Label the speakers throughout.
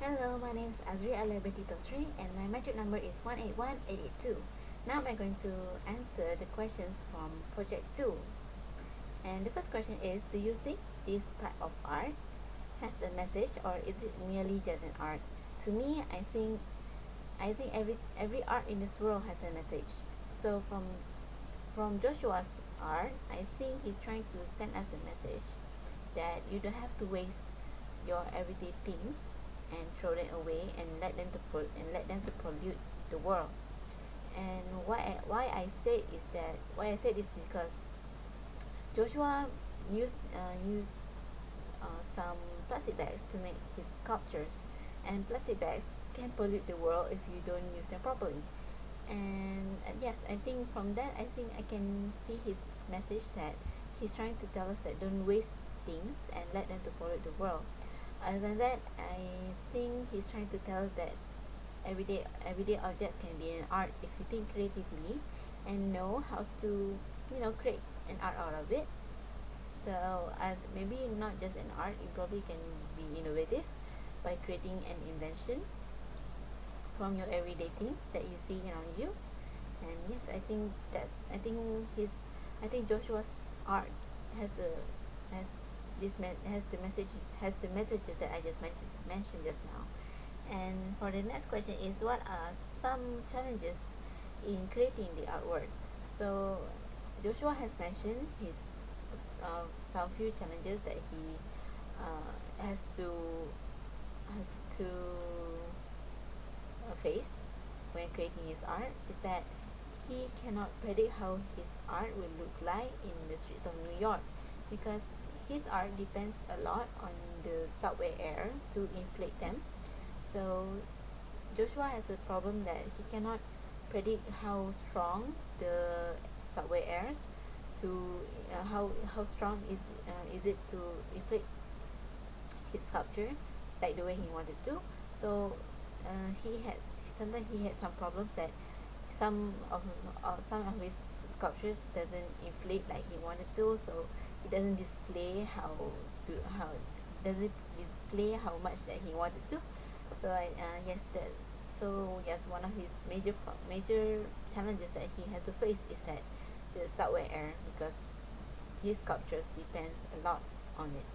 Speaker 1: Hello, my name is Azri Alia, binti Tosri, and my metric number is 181882. Now I'm going to answer the questions from Project 2. And the first question is, do you think this type of art has a message, or is it merely just an art? To me, I think every art in this world has a message. So from Joshua's art, I think he's trying to send us a message that you don't have to waste your everyday things and throw them away and let them to pollute the world. And why I said is because Joshua used some plastic bags to make his sculptures, and plastic bags can pollute the world if you don't use them properly. And yes, I think from that, I think I can see his message that he's trying to tell us that don't waste things and let them to pollute the world. Other than that, I think he's trying to tell us that everyday objects can be an art if you think creatively and know how to create an art out of it. So maybe not just an art, you probably can be innovative by creating an invention from your everyday things that you see around you. And yes, I think Joshua's art has a has has the messages that I just mentioned just now. And for the next question is, what are some challenges in creating the artwork? So Joshua has mentioned his some few challenges that he has to face when creating his art is that he cannot predict how his art will look like in the streets of New York, because his art depends a lot on the subway air to inflate them. So Joshua has a problem that he cannot predict how strong the subway airs to how strong is it to inflate his sculpture like the way he wanted to. So he had sometimes he had some problems that some of his sculptures doesn't inflate like he wanted to, so it doesn't display how doesn't display how much that he wanted to. So yes, that so yes, one of his major challenges that he has to face is that the subway air, because his sculptures depends a lot on it.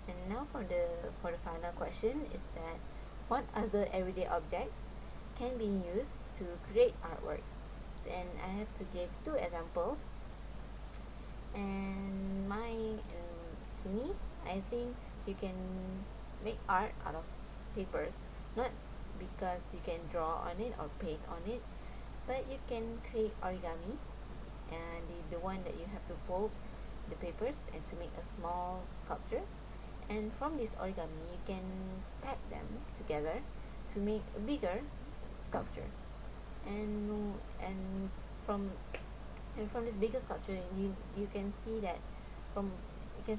Speaker 1: And now for the final question is that, what other everyday objects can be used to create artworks? And I have to give two examples. And to me, I think you can make art out of papers, not because you can draw on it or paint on it, but you can create origami, and the one that you have to fold the papers and to make a small sculpture. And from this origami, you can stack them together to make a bigger sculpture. And from from this bigger sculpture, you can see that from you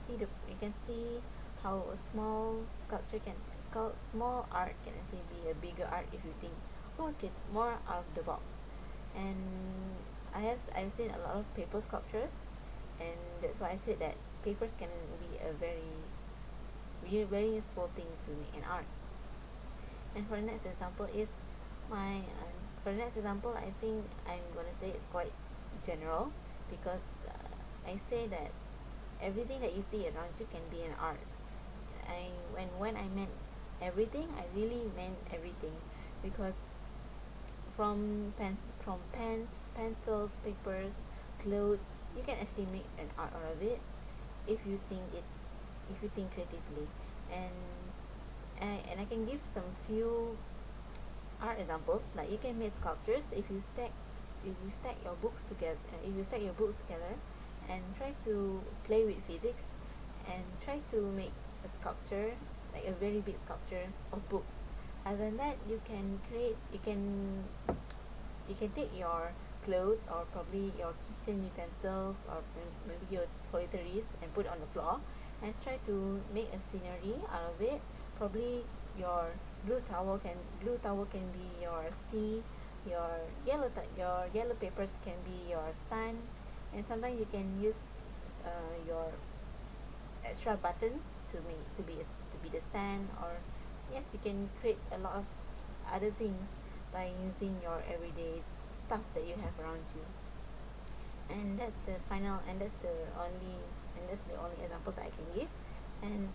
Speaker 1: can see how a small art can actually be a bigger art if you think more out of the box. And I've seen a lot of paper sculptures, and that's why I said that papers can be a very useful thing to make an art. And for the next example is my for the next example, I think I'm gonna say it's quite general, because I say that everything that you see around you can be an art. When I meant everything, I really meant everything, because from pens, pencils, papers, clothes, you can actually make an art out of it if you think it if you think creatively. And I can give some few art examples. Like, you can make sculptures if you stack your books together and try to play with physics and try to make a sculpture, like a very big sculpture of books. Other than that, you can take your clothes, or probably your kitchen utensils, or maybe your toiletries, and put it on the floor and try to make a scenery out of it. Probably your blue towel can be your sea, your yellow papers can be your sun, and sometimes you can use your extra buttons to be the sand, or yes, you can create a lot of other things by using your everyday stuff that you have around you. And that's the final, and that's the only example that I can give. And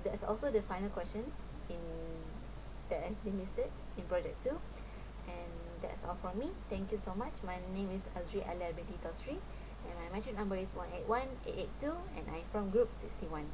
Speaker 1: that's also the final question in that has been listed in project 2. And that's all from me. Thank you so much. My name is Azri Alia binti Tosri, and my mention number is 181 882, and I'm from group 61.